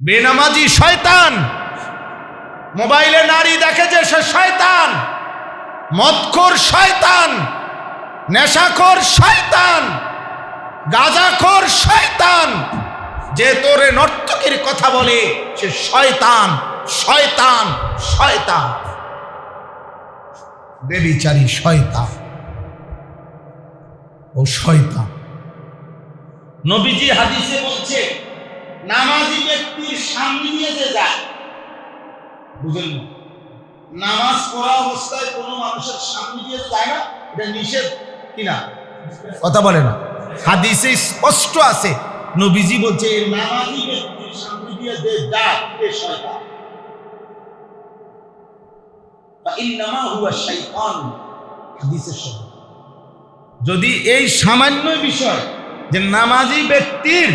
বেনামাজি শয়তান, মোবাইলে নারী দেখে যে সে শয়তান, মদখোর শয়তান, নেশাখোর শয়তান, গাঁজাখোর শয়তান, যে তোরে নর্তকীর কথা বলে সে শয়তান, শয়তান, শয়তান, বেবিচারী শয়তান, ও শয়তান। নবীজি হাদিসে বলছে নামাজি ব্যক্তির সামনে দিয়ে যে যায়, বুঝলেন না, নামাজ পড়া অবস্থায় কোনো মানুষের সামনে দিয়ে যায় না, এটা নিষেধ কিনা কথা বলে না, হাদিসে স্পষ্ট আছে। নবীজি বলছে নামাজি ব্যক্তির সামনে দিয়ে যে যায় সে শয়তান, ইন্নামা হুয়া শাইতান, হাদিসে শব্দ। যদি এই সামান্য বিষয় যে নামাজি ব্যক্তির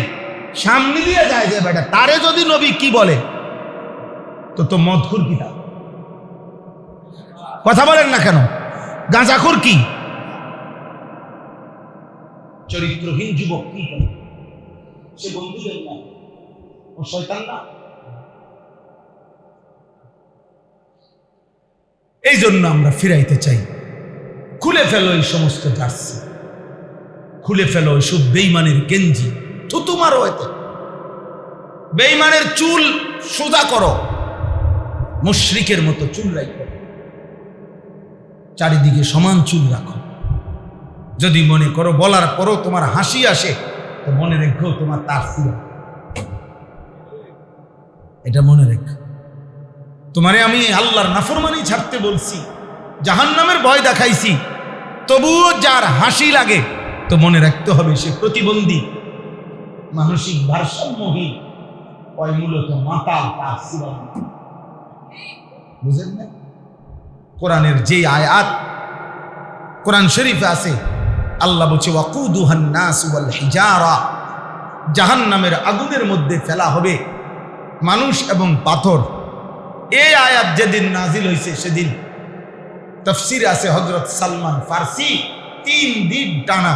সামনে দিয়ে যায় যে বেটা, তারে যদি নবী কি বলে তো মদখুর কি, তা কথা বলেন না কেন? গাঁজাখুর কি? চরিত্রহীন যুবক কি করে? সে বন্ধুদের না, ও শয়তান না? এই জন্য আমরা ফিরাইতে চাই, খুলে ফেলো এই সমস্ত জার্সি, খুলে ফেলো এইসব বেঈমানের গেঞ্জি, থুতু মারো এতে, বেঈমানের চুল সোজা করো, মুশরিকের মতো চুল রাখো, চারিদিকে সমান চুল রাখো। যদি মনে করো বলার পরও তোমার হাসি আসে, তো মনে রেখো তোমার তাফসীর, এটা মনে রেখো। তোমারে আমি আল্লাহর নাফরমানি ছাড়তে বলছি, জাহান্নামের ভয় দেখাইছি, তবুও যার হাসি লাগে তো মনে রাখতে হবে সে প্রতিবন্ধী, মানসিক ভারসাম্যহীন, ওই মূলত মাতাল, তাফসীর বুঝেন না? কোরআনের যে আয়াত কোরআন শরীফে আছে, আল্লাহ বলছে ওয়াকুদুহান নাস ওয়াল হিজারা, জাহান্নামের আগুনের মধ্যে ফেলা হবে মানুষ এবং পাথর। এই আয়াত যেদিন নাজিল হয়েছে সেদিন তাফসীরে আছে হযরত সালমান ফারসি 3 দিন টানা,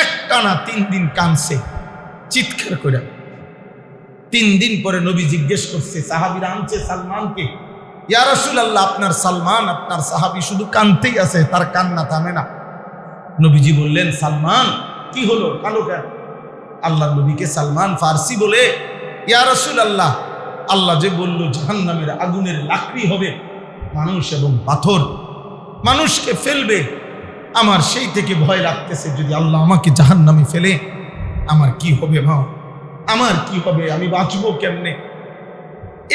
এক টানা 3 দিন কাঁদছে চিৎকার করে। 3 দিন পরে নবী জিজ্ঞেস করছে, সাহাবীরা আনছে সালমানকে, ইয়া রাসূলুল্লাহ আপনার সালমান, আপনার সাহাবী শুধু কাঁদতেই আছে, তার কান্না থামে না। নবীজি বললেন, সালমান কি হলো, কালো কেন? আল্লাহ নবীকে সালমান ফারসি বলে, ইয়া রাসূলুল্লাহ আল্লাহ যে বলল জাহান্নামের আগুনের লাকড়ি হবে মানুষ এবং পাথর, মানুষকে ফেলবে, আমার সেই থেকে ভয় লাগতেছে, যদি আল্লাহ আমাকে জাহান্নামে ফেলে আমার কি হবে মা, আমার কি হবে, আমি বাঁচবো কেমনে?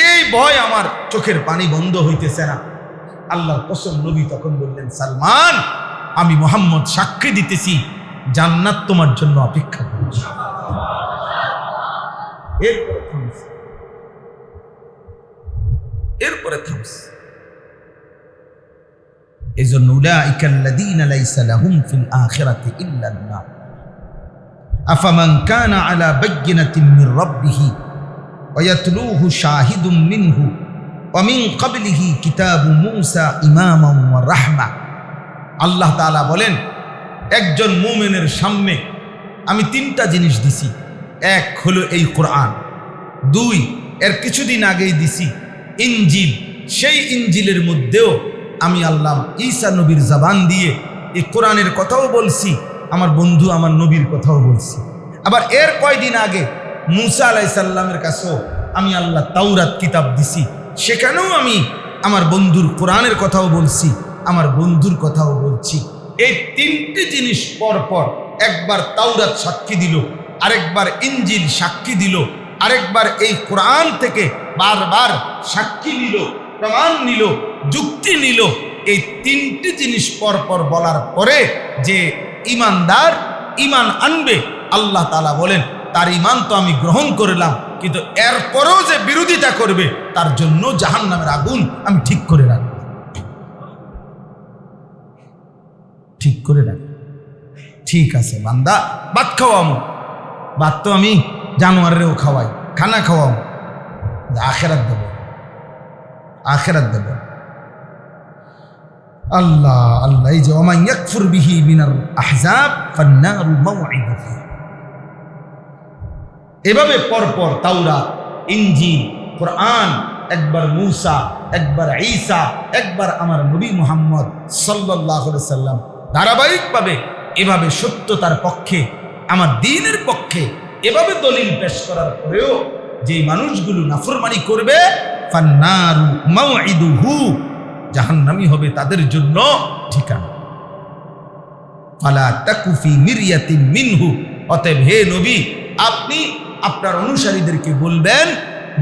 এই ভয় আমার চোখের পানি বন্ধ হইতেছে না। আল্লাহর কসম, নবী তখন বললেন, সালমান আমি মুহাম্মদ সাক্ষী দিতেছি জান্নাত তোমার জন্য অপেক্ষা করছে। এরপরে থামছে। এজন্য উলাইকাল্লাযীনা লাইসা লাহুম ফিল আখিরাতি ইল্লান নার আফামান কানা আলা বায়্যিনাতিন মির রাব্বিহি ওয়া ইয়াতলুহু শাহিদুম মিনহু ওয়া মিন ক্বাবলিহি কিতাবু মূসা ইমামান ওয়া রাহমা। আল্লাহ তাআলা বলেন, একজন মুমিনের সামনে আমি 3টা জিনিস দিছি। 1 হলো এই কোরআন, 2 এর কিছুদিন আগেই দিছি ইনজিল, সেই ইনজিলের মধ্যেও আমি আল্লাহ ঈসা নবীর জবান দিয়ে এই কোরআনের কথাও বলছি, আমার বন্ধু আমার নবীর কথাও বলছি। আবার এর কয়দিন আগে মূসা আলাইহিস সালামের কাছেও আমি আল্লাহ তাওরাত কিতাব দিছি, সেখানেও আমি আমার বন্ধুর কোরআনের কথাও বলছি, আমার বন্ধুর কথাও বলছি। এই 3টি জিনিস পর পর, একবার তাওরাত সাক্ষী দিল, আরেকবার ইনজিল সাক্ষী দিল, আরেকবার এই কোরআন থেকে বারবার সাক্ষী নিল, প্রমাণ নিল, যুক্তি নিল। এই 3টি জিনিস পর পর বলার পরে যে ঈমানদার ঈমান আনবে, আল্লাহ তাআলা বলেন তার ঈমান তো আমি গ্রহণ করলাম, কিন্তু এরপরেও যে বিরোধিতা করবে তার জন্য জাহান্নামের আগুন আমি ঠিক করে রাখব, ঠিক করে রাখব। ঠিক আছে বান্দা, ভাত খাওয়ামো, ভাত তো আমি জানোয়ারেরও খাওয়াই, খানা খাওয়ামো, আখিরাত দেব, আখিরাত দেব। আল্লাহ আল্লাহ, এই যে ওমান ইয়াকফুর বিহি মিনাল আহজাব ফান্নারু মাওঈদুহু, এভাবে পরপর তাওরাত, ইনজিল, কোরআন, একবার মূসা, একবার ঈসা, একবার আমার নবী মুহাম্মদ সাল্লাল্লাহু আলাইহি সাল্লাম। ধারাবাহিকভাবে এভাবে সত্যতার পক্ষে, আমার দ্বীনের পক্ষে এভাবে দলিল পেশ করার পরেও যে মানুষগুলো নাফরমানি করবে, ফান্নারু মাউইদুহু, জাহান্নামী হবে তাদের জন্য ঠিকানা। ফালা তাকু ফি মিরয়াতিন মিনহু, অতএব হে নবী, আপনি আপনার অনুসারীদেরকে বলবেন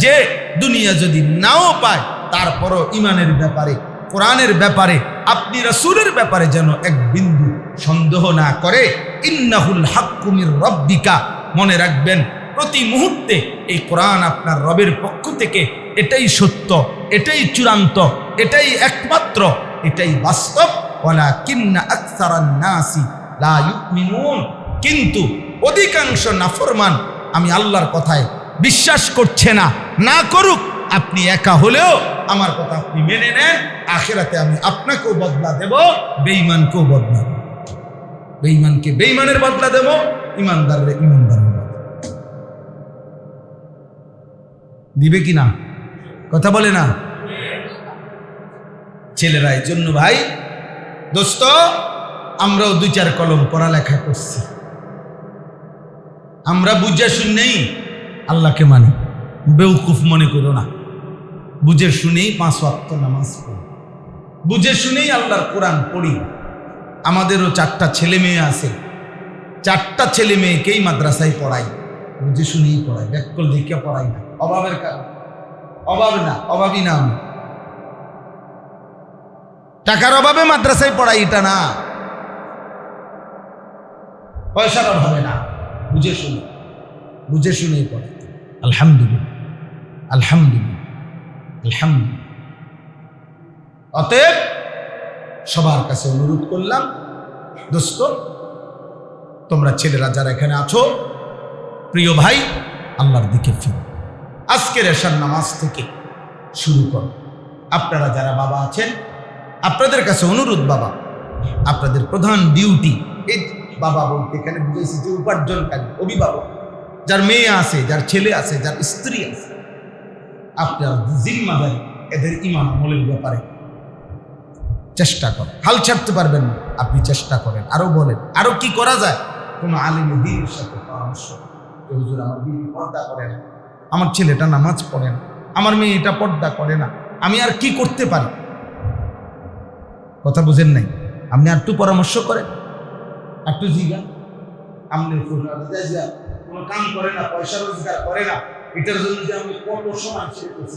যে দুনিয়া যদি নাও পায় তারপরও ইমানের ব্যাপারে, কোরআনের ব্যাপারে, আপনি রাসূলের ব্যাপারে যেন এক বিন্দু সন্দেহ না করে। ইন্নাহুল হাক্কু মির রাব্বিকা, মনে রাখবেন প্রতি মুহূর্তে এই কোরআন আপনার রবের পক্ষ থেকে, এটাই সত্য, এটাই চূড়ান্ত, এটাই একমাত্র, এটাই বাস্তব। ওয়ালাকিন্না আকসারান নাসি লা ইউমিনুন, কিন্তু অধিকাংশ নাফরমান আমি আল্লাহর কথায় বিশ্বাস করছে না। না করুক, আপনি একা হলেও আমার কথা আপনি মেনে নেন, আখিরাতে আমি আপনাকেও বদলা দেব, বেঈমানকেও বদলা দেব। বেঈমানকে বেঈমানের বদলা দেব, ইমানদাররে ইমানদারের বদলা দিবে কি না? কথা বলে না ছেলেরা? এই জন্য ভাই দোস্ত, আমরাও 2-4 কলম পড়ালেখা করছি, আমরা বুঝে শুনেই আল্লাহকে মানি, বেউকুফ মনে করো না। বুঝে শুনেই 5 ওয়াক্ত নামাজ পড়ি, বুঝে শুনেই আল্লাহর কোরআন পড়ি। আমাদেরও 4টা ছেলে মেয়ে আছে, 4টা ছেলে মেয়েকেই মাদ্রাসায় পড়াই, বুঝে শুনেই পড়াই, ব্যাকল দেখে পড়াই না, অভাবের কারণ। অভাব না, অভাবী না আমি, টাকার অভাবে মাদ্রাসায় পড়াই এটা না, পয়সার অভাবে না, বুঝে শুনে, বুঝে শুনেই পড়াই। আলহামদুলিল্লাহ, আলহামদুলিল্লাহ, আলহামদুলিল্লাহ। অতএব সবার কাছে অনুরোধ করলাম, দোস্ত তোমরা ছেলেরা যারা এখানে আছো, প্রিয় ভাই, আল্লাহর দিকে ফিরো। আজকের এশার নামাজ থেকে শুরু করো। আপনারা যারা বাবা আছেন, আপনাদের কাছে অনুরোধ, বাবা আপনাদের প্রধান ডিউটি, এই বাবা বলতে এখানে বুঝেছি যে উপার্জনকারী, অভিভাবক, যার মেয়ে আছে, যার ছেলে আছে, যার স্ত্রী আছে, আপনার জিম্মাদারি এদের ঈমান আমলের ব্যাপারে চেষ্টা করেন। হাল ছাড়তে পারবেন না, আপনি চেষ্টা করেন, আরো বলেন আরো কি করা যায়। কোন আলিমে দ্বীনের সাথে পরামর্শ, হুজুর আমার বিবি পর্দা করে না, আমার ছেলেটা নামাজ পড়ে না, আমার মেয়ে এটা পর্দা করে না, আমি আর কি করতে পারি? কথা বুঝেন নাই? আপনি আর একটু পরামর্শ করেন, একটু জিজ্ঞান। আপনি কোনো কাম করে না, পয়সা রোজগার করে না, এটার জন্য যে আমি কত সময় ছেড়ে করছি,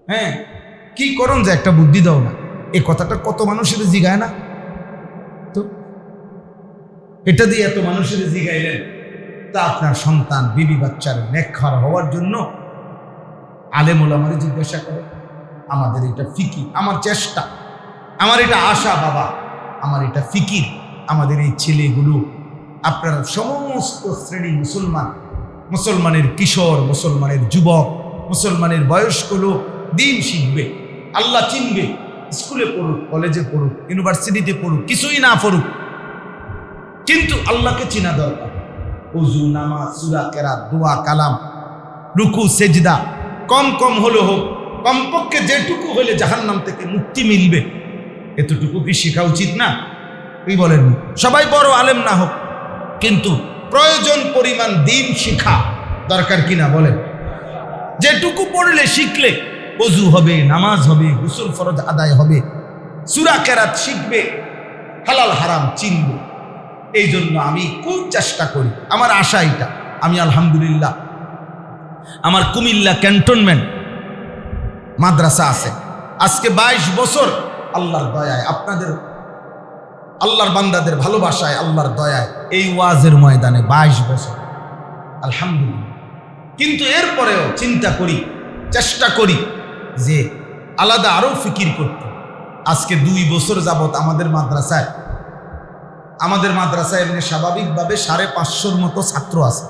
হ্যাঁ কি করুন যে একটা বুদ্ধি দাও না, এই কথাটা কত মানুষের জিগায় না? তো এটা দিয়ে এত মানুষের জিগাইলেন, তা আপনার সন্তান বিবি বাচ্চার নেককার হওয়ার জন্য আলেম ওলামারে জিজ্ঞাসা করে। আমাদের এটা ফিকির, আমার চেষ্টা, আমার এটা আশা, বাবা আমার এটা ফিকির, আমাদের এই ছেলেগুলো, আপনার সমস্ত শ্রেণী মুসলমান, মুসলমানের কিশোর, মুসলমানের যুবক, মুসলমানের বয়স্ক লোক দিন শিখবে, আল্লাহ চিনবে, স্কুলে পড়ুক, কলেজে পড়ুক, ইউনিভার্সিটিতে পড়ুক, কিছুই না পড়ুক, কিন্তু আল্লাহকে চিনা দরকার। ওযু, নামাজ, সূরা কেরাত, দোয়া, কালাম, রুকু, সেজদা কম কম হলে হোক, কমপক্ষে যেটুকু হলে জাহান্নাম থেকে মুক্তি মিলবে, এতটুকু কি শেখা উচিত না? এই বলেন, সবাই বড় আলেম না হোক, কিন্তু প্রয়োজন পরিমাণ দিন শিখা দরকার কিনা বলেন? যেটুকু পড়লে শিখলে ওযু হবে, নামাজ হবে, গোসল ফরজ আদায় হবে, সূরা কেরাত শিখবে, হালাল হারাম চিনবে। এই জন্য আমি খুব চেষ্টা করি, আমার আশা এটা। আমি আলহামদুলিল্লাহ, আমার কুমিল্লা ক্যান্টনমেন্ট মাদ্রাসা আছে, আজকে 22 বছর আল্লাহর দয়ায়, আপনাদের আল্লাহর বান্দাদের ভালোবাসায়, আল্লাহর দয়ায় এই ওয়াজের ময়দানে 22 বছর আলহামদুলিল্লাহ। কিন্তু এরপরেও চিন্তা করি, চেষ্টা করি যে আলাদা আরো ফিকির করতে। আজকে 2 বছর যাবত আমাদের মাদ্রাসায় এমনি স্বাভাবিকভাবে 550-র মতো ছাত্র আছে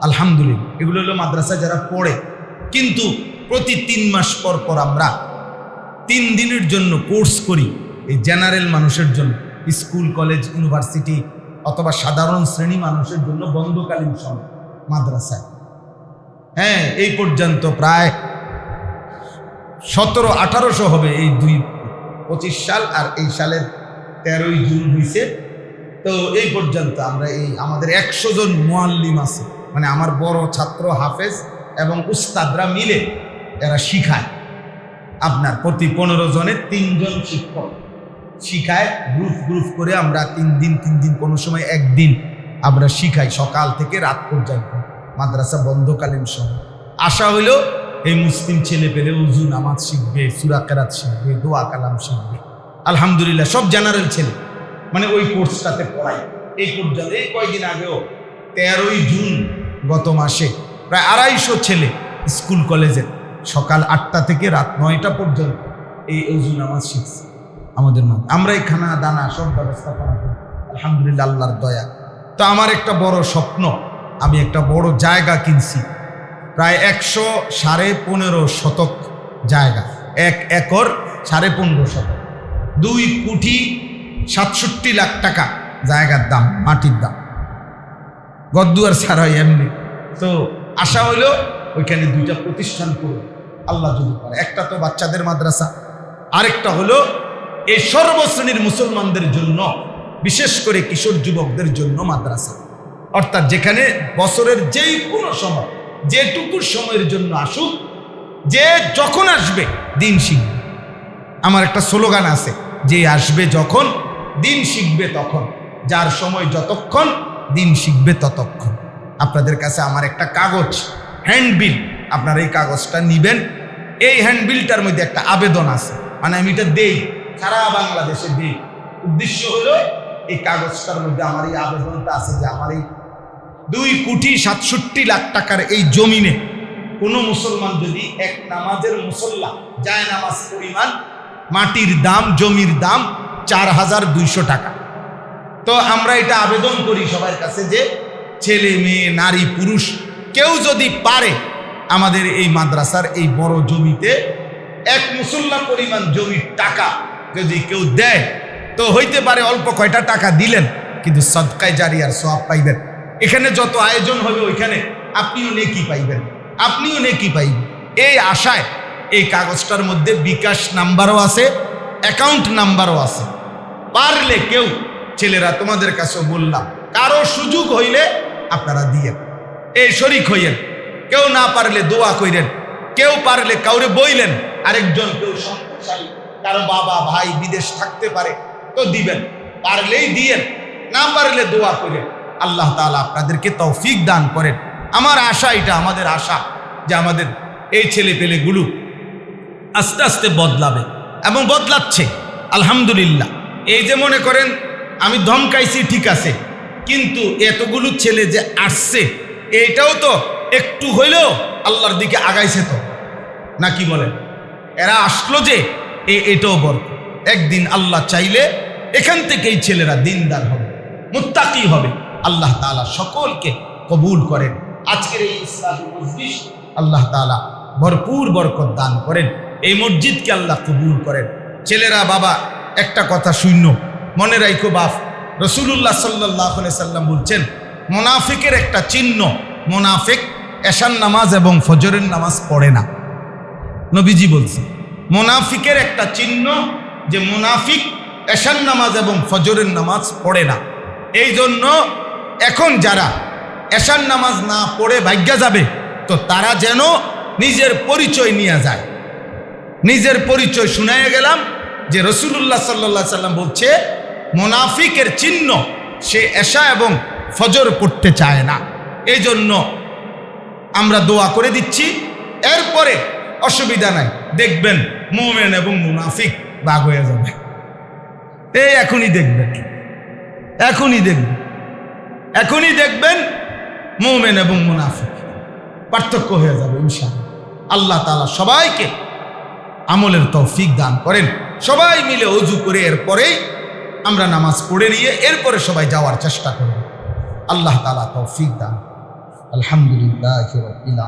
আলহামদুলিল্লাহ। এগুলো হলো মাদ্রাসায় যারা পড়ে, কিন্তু প্রতি 3 মাস পর পর আমরা 3 দিনের জন্য কোর্স করি, এই জেনারেল মানুষের জন্য, স্কুল, কলেজ, ইউনিভার্সিটি, অথবা সাধারণ শ্রেণী মানুষের জন্য বন্ধকালীন সময় মাদ্রাসায়। হ্যাঁ, এই পর্যন্ত প্রায় 1700-1800 হবে এই 2025 সাল, আর এই সালের 13ই জুন হয়েছে। তো এই পর্যন্ত আমরা এই আমাদের 100 জন মুআল্লিম আছে, মানে আমার বড় ছাত্র হাফেজ এবং উস্তাদরা মিলে এরা শিখায়। আপনার প্রতি 15 জনের 3 জন শিক্ষক শিখায়, গ্রুপ করে আমরা 3 দিন কোনো সময় 1 দিন আমরা শিখাই, সকাল থেকে রাত পর্যন্ত মাদ্রাসা বন্ধকালীন সময়। আশা হইল এই মুসলিম ছেলে পেলে উজু নামাজ শিখবে, সূরা কেরাত শিখবে, দোয়া কালাম শিখবে। আলহামদুলিল্লাহ সব জেনারেল ছেলে, মানে ওই কোর্সটাতে পড়াই। এই পর্যন্ত এই কয়েকদিন আগেও 13ই জুন গত মাসে প্রায় 250 ছেলে স্কুল কলেজের সকাল 8টা থেকে রাত 9টা পর্যন্ত এই উজু নামাজ শিখছে আমাদের মধ্যে। আমরাই খানা দানা সব ব্যবস্থাপনা করি আলহামদুলিল্লাহ, আল্লাহর দয়া। তো আমার একটা বড় স্বপ্ন, আমি একটা বড় জায়গা কিনছি, প্রায় 115 শতক জায়গা, 1 একর 15.5 শতক, 2 কোটি 67 লাখ টাকা জায়গার দাম, মাটির দাম, গদ্দুয়ার ছাড়া এমনি। তো আশা হইল ওইখানে 2টা প্রতিষ্ঠান করব আল্লাহ যদি পারে। একটা তো বাচ্চাদের মাদ্রাসা, আরেকটা হলো এই সর্বশ্রেণীর মুসলমানদের জন্য, বিশেষ করে কিশোর যুবকদের জন্য মাদ্রাসা। অর্থাৎ যেখানে বছরের যেই কোনো সময়, যেটুকু সময়ের জন্য আসুক, যে যখন আসবে দিন শিখবে। আমার একটা স্লোগান আছে, যে আসবে যখন দিন শিখবে তখন, যার সময় যতক্ষণ দিন শিখবে ততক্ষণ। আপনাদের কাছে আমার একটা কাগজ হ্যান্ডবিল, আপনারা এই কাগজটা নিবেন। এই হ্যান্ডবিলটার মধ্যে একটা আবেদন আছে, মানে আমি এটা দেই, সারা বাংলাদেশে দেই। উদ্দেশ্য হলো এই কাগজটার মধ্যে আমার এই আবেদনটা আছে যে আমার এই 2 কোটি 67 লাখ টাকার এই জমিনে কোনো মুসলমান যদি এক নামাজের মুসল্লা যায় নামাজ পরিমাণ, মাটির দাম, জমির দাম 4200 টাকা। তো আমরা এটা আবেদন করি সবার কাছে যে ছেলে মেয়ে নারী পুরুষ কেউ যদি পারে আমাদের এই মাদ্রাসার এই বড় জমিতে 1 মুসল্লা পরিমাণ জমির টাকা যদি কেউ দেয়, তো হইতে পারে অল্প কয়টা টাকা দিলেন, কিন্তু সদকায়ে জারিয়ার সওয়াব পাইবেন। এখানে যত আয়োজন হবে ওইখানে আপনিও নেকি পাইবেন, আপনিও নেকি পাইবেন। এই আশায় এই কাগজটার মধ্যে বিকাশ নাম্বারও আছে, অ্যাকাউন্ট নাম্বারও আছে। পারলে কেউ, ছেলেরা তোমাদের কাছেও বললাম, কারো সুযোগ হইলে আপনারা দিয়েন, এই শরিক হইয়েন। কেউ না পারলে দোয়া কইরেন, কেউ পারলে কাউরে বইলেন, আরেকজন কেউ সম্পদশালী, কারো বাবা ভাই বিদেশ থাকতে পারে, তো দিবেন। পারলেই দিয়েন, না পারলে দোয়া করেন। আল্লাহ তাআলা আপনাদেরকে তৌফিক দান করেন। আমার আশা, এটা আমাদের আশা যে আমাদের এই ছেলে পেলেগুলো আস্তে আস্তে বদলাবে এবং বদলাচ্ছে আলহামদুলিল্লাহ। এই যে মনে করেন আমি ধমকাইছি ঠিক আছে, কিন্তু এতগুলো ছেলে যে আসছে এইটাও তো একটু হইলেও আল্লাহর দিকে আগাইছে তো, নাকি বলেন? এরা আসলো যে এটাও বরকত। একদিন আল্লাহ চাইলে এখান থেকেই ছেলেরা দিনদার হবে, মুত্তাকি হবে। আল্লাহ তাআলা সকলকে কবুল করেন। আজকের এই ইসলামী মজলিস আল্লাহ তাআলা ভরপুর বরকত দান করেন। এই মসজিদকে আল্লাহ কবুল করেন। ছেলেরা বাবা একটা কথা শূন্য মনে রাখো বাপ, রাসূলুল্লাহ সাল্লাল্লাহু আলাইহি সাল্লাম বলছেন, মুনাফিকের একটা চিহ্ন, মুনাফিক এশার নামাজ এবং ফজরের নামাজ পড়ে না। নবীজি বলছেন মুনাফিকের একটা চিহ্ন যে মুনাফিক এশার নামাজ এবং ফজরের নামাজ পড়ে না। এই জন্য এখন যারা এশার নামাজ না পড়ে ভাগ্যা যাবে, তো তারা যেন নিজের পরিচয় নিয়ে যায়। নিজের পরিচয় শুনাইয়া গেলাম যে রাসূলুল্লাহ সাল্লাল্লাহু আলাইহি সাল্লাম বলছে মুনাফিকের চিহ্ন সে এশা এবং ফজর পড়তে চায় না। এই জন্য আমরা দোয়া করে দিচ্ছি, এরপরে অসুবিধা নাই, দেখবেন মুমিন এবং মুনাফিক ভাগ হয়ে যাবে। এই এখনই দেখবেন, এখনই দেখবেন মুমিন এবং মুনাফিক পার্থক্য হয়ে যাবে ইনশাআল্লাহ। আল্লাহ তাআলা সবাইকে আমলের তৌফিক দান করেন। সবাই মিলে ওযু করে এরপরেই আমরা নামাজ পড়ে নিয়ে এরপরে সবাই যাওয়ার চেষ্টা করব। আল্লাহ তাআলা তৌফিক দান। আলহামদুলিল্লাহি রাব্বিল